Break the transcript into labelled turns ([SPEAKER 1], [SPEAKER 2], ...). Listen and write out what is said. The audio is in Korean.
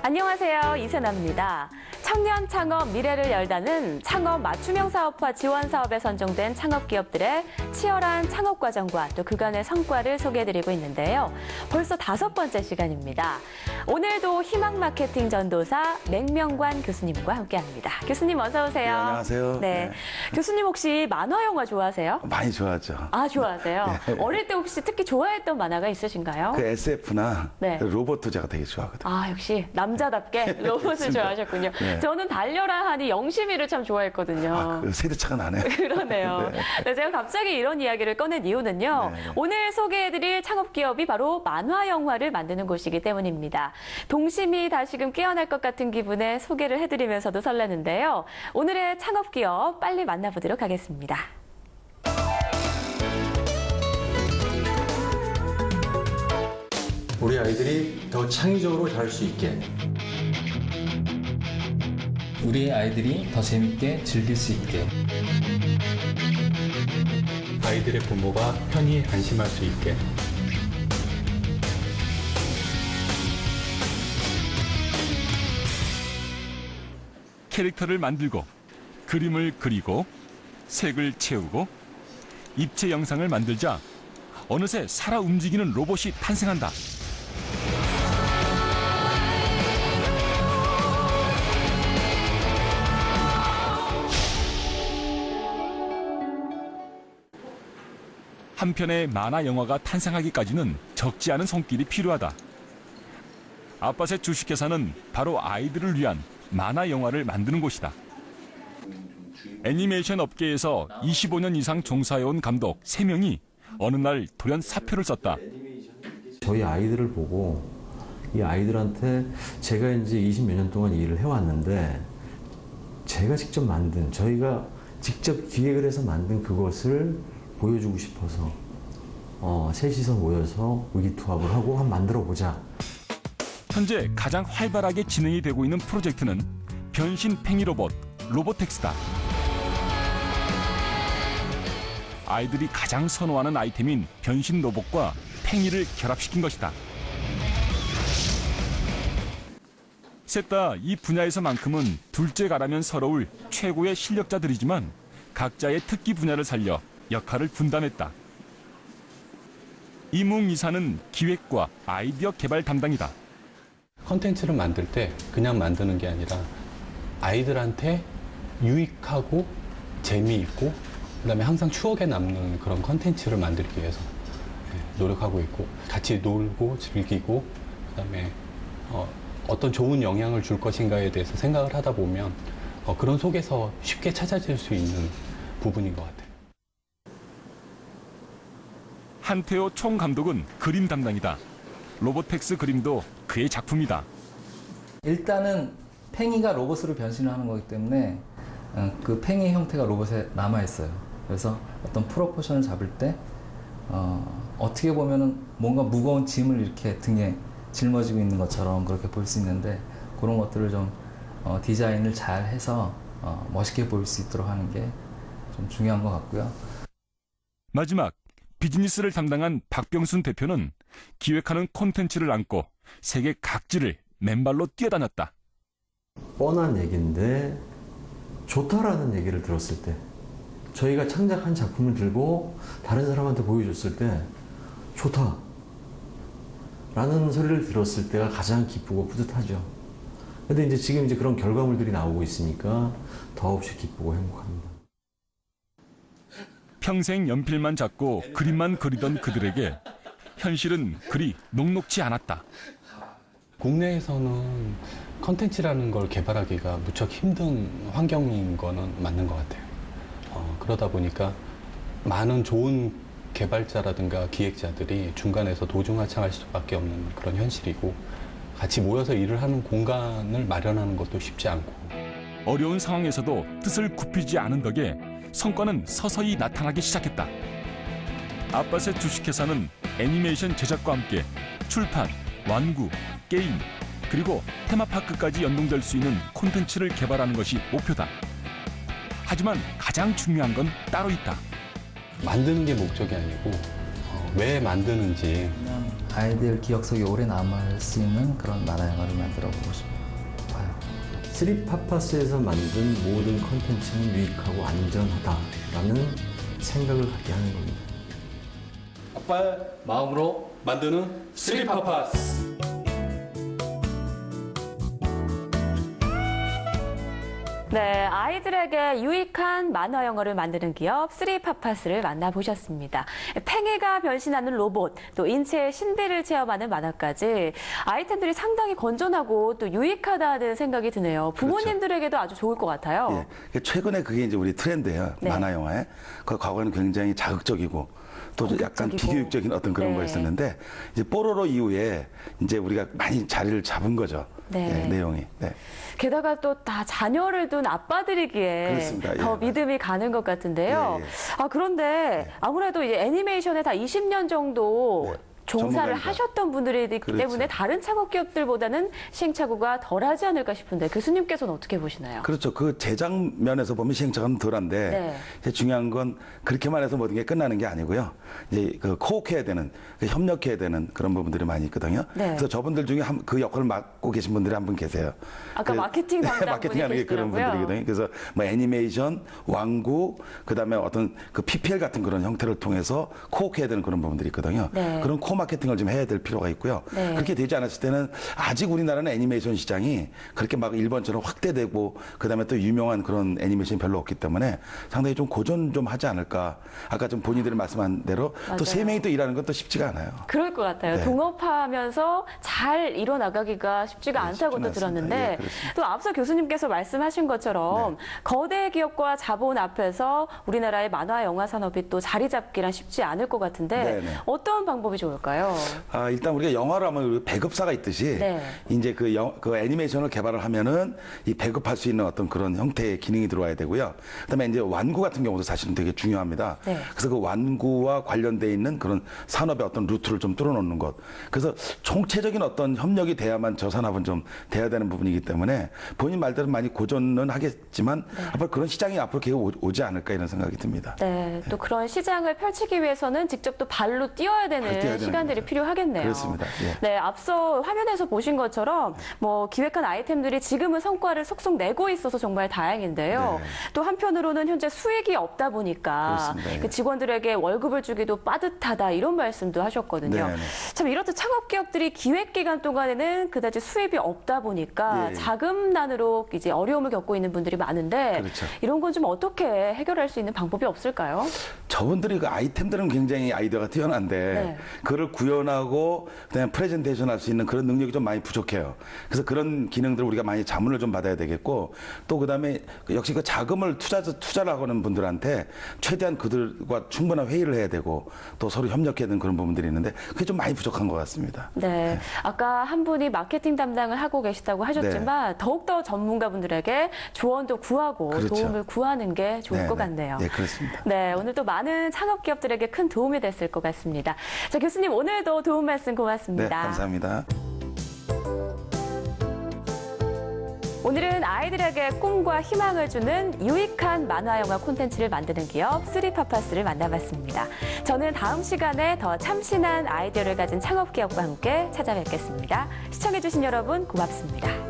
[SPEAKER 1] 안녕하세요. 이세나입니다. 청년 창업 미래를 열다는 창업 맞춤형 사업화 지원 사업에 선정된 창업 기업들의 치열한 창업 과정과 또 그간의 성과를 소개해드리고 있는데요. 벌써 5번째 시간입니다. 오늘도 희망 마케팅 전도사 맹명관 교수님과 함께합니다. 교수님 어서 오세요.
[SPEAKER 2] 네, 안녕하세요.
[SPEAKER 1] 네. 교수님 혹시 만화 영화 좋아하세요?
[SPEAKER 2] 많이 좋아하죠.
[SPEAKER 1] 아, 좋아하세요?
[SPEAKER 2] 네.
[SPEAKER 1] 어릴 때 혹시 특히 좋아했던 만화가 있으신가요?
[SPEAKER 2] 그 SF나
[SPEAKER 1] 네.
[SPEAKER 2] 로봇 제가 되게 좋아하거든요.
[SPEAKER 1] 아, 역시 남자답게 로봇을
[SPEAKER 2] 그렇습니다.
[SPEAKER 1] 좋아하셨군요.
[SPEAKER 2] 네.
[SPEAKER 1] 저는 달려라 하니 영심이를 참 좋아했거든요.
[SPEAKER 2] 그 세대차가 나네요.
[SPEAKER 1] 그러네요.
[SPEAKER 2] 네.
[SPEAKER 1] 네, 제가 갑자기 이런 이야기를 꺼낸 이유는요.
[SPEAKER 2] 네.
[SPEAKER 1] 오늘 소개해드릴 창업기업이 바로 만화 영화를 만드는 곳이기 때문입니다. 동심이 다시금 깨어날 것 같은 기분에 소개를 해드리면서도 설레는데요. 오늘의 창업기업 빨리 만나보도록 하겠습니다.
[SPEAKER 3] 우리 아이들이 더 창의적으로 자랄 수 있게,
[SPEAKER 4] 우리 아이들이 더 재밌게 즐길 수 있게,
[SPEAKER 5] 아이들의 부모가 편히 안심할 수 있게,
[SPEAKER 6] 캐릭터를 만들고 그림을 그리고 색을 채우고 입체 영상을 만들자 어느새 살아 움직이는 로봇이 탄생한다. 한 편의 만화 영화가 탄생하기까지는 적지 않은 손길이 필요하다. 아빠의 주식회사는 바로 아이들을 위한 만화 영화를 만드는 곳이다. 애니메이션 업계에서 25년 이상 종사해온 감독 3명이 어느 날 돌연 사표를 썼다.
[SPEAKER 3] 저희 아이들을 보고 이 아이들한테 제가 이제 20몇 년 동안 일을 해왔는데 제가 직접 만든, 저희가 직접 기획을 해서 만든 그것을 보여주고 싶어서 셋이서 모여서 의기투합을 하고 한번 만들어보자.
[SPEAKER 6] 현재 가장 활발하게 진행이 되고 있는 프로젝트는 변신 팽이 로봇 로보텍스다. 아이들이 가장 선호하는 아이템인 변신 로봇과 팽이를 결합시킨 것이다. 셋 다 이 분야에서만큼은 둘째가라면 서러울 최고의 실력자들이지만 각자의 특기 분야를 살려 역할을 분담했다. 이뭉 이사는 기획과 아이디어 개발 담당이다.
[SPEAKER 5] 컨텐츠를 만들 때 그냥 만드는 게 아니라 아이들한테 유익하고 재미있고 그다음에 항상 추억에 남는 그런 컨텐츠를 만들기 위해서 노력하고 있고, 같이 놀고 즐기고 그다음에 어떤 좋은 영향을 줄 것인가에 대해서 생각을 하다 보면 그런 속에서 쉽게 찾아질 수 있는 부분인 것 같아요.
[SPEAKER 6] 한태호 총감독은 그림 담당이다. 로보텍스 그림도 그의 작품이다.
[SPEAKER 4] 일단은 팽이가 로봇으로 변신을 하는 거기 때문에 그 팽이 형태가 로봇에 남아있어요. 그래서 어떤 프로포션을 잡을 때 어떻게 보면은 뭔가 무거운 짐을 이렇게 등에 짊어지고 있는 것처럼 그렇게 볼 수 있는데, 그런 것들을 좀 디자인을 잘 해서 멋있게 보일 수 있도록 하는 게 좀 중요한 것 같고요.
[SPEAKER 6] 마지막 비즈니스를 담당한 박병순 대표는 기획하는 콘텐츠를 안고 세계 각지를 맨발로 뛰어다녔다.
[SPEAKER 3] 뻔한 얘기인데 좋다라는 얘기를 들었을 때, 저희가 창작한 작품을 들고 다른 사람한테 보여줬을 때 좋다 라는 소리를 들었을 때가 가장 기쁘고 뿌듯하죠. 근데 이제 지금 그런 결과물들이 나오고 있으니까 더없이 기쁘고 행복합니다.
[SPEAKER 6] 평생 연필만 잡고 그림만 그리던 그들에게 현실은 그리 녹록지 않았다.
[SPEAKER 5] 국내에서는 컨텐츠라는 걸 개발하기가 무척 힘든 환경인 거는 맞는 것 같아요. 그러다 보니까 많은 좋은 개발자라든가 기획자들이 중간에서 도중하창할 수밖에 없는 그런 현실이고, 같이 모여서 일을 하는 공간을 마련하는 것도 쉽지 않고.
[SPEAKER 6] 어려운 상황에서도 뜻을 굽히지 않은 덕에 성과는 서서히 나타나기 시작했다. 아빠셋 주식회사는 애니메이션 제작과 함께 출판, 완구, 게임, 그리고 테마파크까지 연동될 수 있는 콘텐츠를 개발하는 것이 목표다. 하지만 가장 중요한 건 따로 있다.
[SPEAKER 5] 만드는 게 목적이 아니고 왜 만드는지.
[SPEAKER 4] 그냥 아이들 기억 속에 오래 남을 수 있는 그런 만화 영화를 만들어 보고 싶어요.
[SPEAKER 3] 쓰리파파스에서 만든 모든 컨텐츠는 유익하고 안전하다라는 생각을 갖게 하는 겁니다.
[SPEAKER 5] 아빠의 마음으로 만드는 쓰리파파스.
[SPEAKER 1] 네, 아이들에게 유익한 만화 영어를 만드는 기업 쓰리파파스를 만나보셨습니다. 팽이가 변신하는 로봇, 또 인체의 신비를 체험하는 만화까지 아이템들이 상당히 건전하고 또 유익하다는 생각이 드네요. 부모님들에게도 아주 좋을 것 같아요.
[SPEAKER 2] 예. 최근에 그게 이제 우리 트렌드예요.
[SPEAKER 1] 네.
[SPEAKER 2] 만화 영화에. 그 과거에는 굉장히 자극적이고 또 약간
[SPEAKER 1] 공격적이고.
[SPEAKER 2] 비교육적인 어떤 그런
[SPEAKER 1] 네.
[SPEAKER 2] 거였었는데 이제 뽀로로 이후에 이제 우리가 많이 자리를 잡은 거죠.
[SPEAKER 1] 네.
[SPEAKER 2] 예, 내용이. 네.
[SPEAKER 1] 게다가 또 다 자녀를 둔 아빠들이기에
[SPEAKER 2] 그렇습니다. 예,
[SPEAKER 1] 더
[SPEAKER 2] 맞아요.
[SPEAKER 1] 믿음이 가는 것 같은데요.
[SPEAKER 2] 예, 예.
[SPEAKER 1] 아, 그런데 아무래도 이제 애니메이션에 다 20년 정도 종사를
[SPEAKER 2] 전문가니까.
[SPEAKER 1] 하셨던 분들이기
[SPEAKER 2] 그렇죠.
[SPEAKER 1] 때문에 다른 창업 기업들보다는 시행착오가 덜하지 않을까 싶은데 교수님께서는 어떻게 보시나요?
[SPEAKER 2] 그렇죠. 그 제작 면에서 보면 시행착오는 덜한데
[SPEAKER 1] 네.
[SPEAKER 2] 이제 중요한 건 그렇게만 해서 모든 게 끝나는 게 아니고요. 이제 그 코옥해야 되는, 그 협력해야 되는 그런 부분들이 많이 있거든요.
[SPEAKER 1] 네.
[SPEAKER 2] 그래서 저분들 중에 그 역할을 맡고 계신 분들이 한 분 계세요.
[SPEAKER 1] 아까 마케팅 담당
[SPEAKER 2] 마케팅 하는
[SPEAKER 1] 분이
[SPEAKER 2] 게 그런
[SPEAKER 1] 계시더라고요.
[SPEAKER 2] 분들이거든요. 그래서 뭐 애니메이션, 완구, 그다음에 어떤 그 PPL 같은 그런 형태를 통해서 코옥해야 되는 그런 부분들이 있거든요.
[SPEAKER 1] 네.
[SPEAKER 2] 그런 코 마케팅을 좀 해야 될 필요가 있고요.
[SPEAKER 1] 네.
[SPEAKER 2] 그렇게 되지 않았을 때는 아직 우리나라는 애니메이션 시장이 그렇게 막 일본처럼 확대되고 그다음에 또 유명한 그런 애니메이션이 별로 없기 때문에 상당히 좀 고전 좀 하지 않을까. 아까 좀 본인들이 말씀한 대로
[SPEAKER 1] 맞아요.
[SPEAKER 2] 또 세 명이 또 일하는 건 또 쉽지가 않아요.
[SPEAKER 1] 그럴 것 같아요.
[SPEAKER 2] 네.
[SPEAKER 1] 동업하면서 잘 이뤄나가기가 쉽지가
[SPEAKER 2] 네,
[SPEAKER 1] 않다고 또
[SPEAKER 2] 쉽지는 않습니다.
[SPEAKER 1] 들었는데
[SPEAKER 2] 예, 그렇습니다.
[SPEAKER 1] 또 앞서 교수님께서 말씀하신 것처럼
[SPEAKER 2] 네.
[SPEAKER 1] 거대 기업과 자본 앞에서 우리나라의 만화 영화 산업이 또 자리 잡기란 쉽지 않을 것 같은데
[SPEAKER 2] 네, 네.
[SPEAKER 1] 어떤 방법이 좋을까요?
[SPEAKER 2] 아, 일단 우리가 영화로 하면 우리 배급사가 있듯이
[SPEAKER 1] 네.
[SPEAKER 2] 이제 그 애니메이션을 개발을 하면은 이 배급할 수 있는 어떤 그런 형태의 기능이 들어와야 되고요. 그다음에 이제 완구 같은 경우도 사실은 되게 중요합니다.
[SPEAKER 1] 네.
[SPEAKER 2] 그래서 그 완구와 관련돼 있는 그런 산업의 어떤 루트를 좀 뚫어놓는 것. 그래서 총체적인 어떤 협력이 돼야만 저 산업은 좀 돼야 되는 부분이기 때문에 본인 말대로 많이 고전은 하겠지만 앞으로 그런 시장이 앞으로 계속 오지 않을까 이런 생각이 듭니다.
[SPEAKER 1] 네, 또 그런 시장을 펼치기 위해서는 직접 또 발로 뛰어야 되는
[SPEAKER 2] 발로 뛰어야 되는
[SPEAKER 1] 시간들이
[SPEAKER 2] 거죠.
[SPEAKER 1] 필요하겠네요.
[SPEAKER 2] 그렇습니다. 예.
[SPEAKER 1] 네, 앞서 화면에서 보신 것처럼 뭐 기획한 아이템들이 지금은 성과를 속속 내고 있어서 정말 다행인데요.
[SPEAKER 2] 네.
[SPEAKER 1] 또 한편으로는 현재 수익이 없다 보니까
[SPEAKER 2] 그렇습니다. 예.
[SPEAKER 1] 그 직원들에게 월급을 주기도 빠듯하다 이런 말씀도 하셨거든요.
[SPEAKER 2] 네, 네.
[SPEAKER 1] 참 이렇듯 창업 기업들이 기획 기간 동안에는 그다지 수입이 없다 보니까
[SPEAKER 2] 예, 예.
[SPEAKER 1] 자금난으로 이제 어려움을 겪고 있는 분들이 많은데
[SPEAKER 2] 그렇죠.
[SPEAKER 1] 이런 건 좀 어떻게 해결할 수 있는 방법이 없을까요?
[SPEAKER 2] 저분들이 그 아이템들은 굉장히 아이디어가 뛰어난데
[SPEAKER 1] 네.
[SPEAKER 2] 그걸 구현하고 그다음에 프레젠테이션 할 수 있는 그런 능력이 좀 많이 부족해요. 그래서 그런 기능들 우리가 많이 자문을 좀 받아야 되겠고 또 그다음에 역시 그 자금을 투자를 하는 분들한테 최대한 그들과 충분한 회의를 해야 되고 또 서로 협력해야 되는 그런 부분들이 있는데 그게 좀 많이 부족한 것 같습니다.
[SPEAKER 1] 네. 아까 한 분이 마케팅 담당을 하고 계시다고 하셨지만 더욱더 전문가분들에게 조언도 구하고
[SPEAKER 2] 그렇죠.
[SPEAKER 1] 도움을 구하는 게 좋을
[SPEAKER 2] 네,
[SPEAKER 1] 것
[SPEAKER 2] 네.
[SPEAKER 1] 같네요.
[SPEAKER 2] 예, 그렇습니다.
[SPEAKER 1] 네, 오늘 또 많은 창업 기업들에게 큰 도움이 됐을 것 같습니다. 자, 교수님 오늘도 도움 말씀 고맙습니다.
[SPEAKER 2] 네, 감사합니다.
[SPEAKER 1] 오늘은 아이들에게 꿈과 희망을 주는 유익한 만화 영화 콘텐츠를 만드는 기업 쓰리파파스를 만나봤습니다. 저는 다음 시간에 더 참신한 아이디어를 가진 창업 기업과 함께 찾아뵙겠습니다. 시청해주신 여러분 고맙습니다.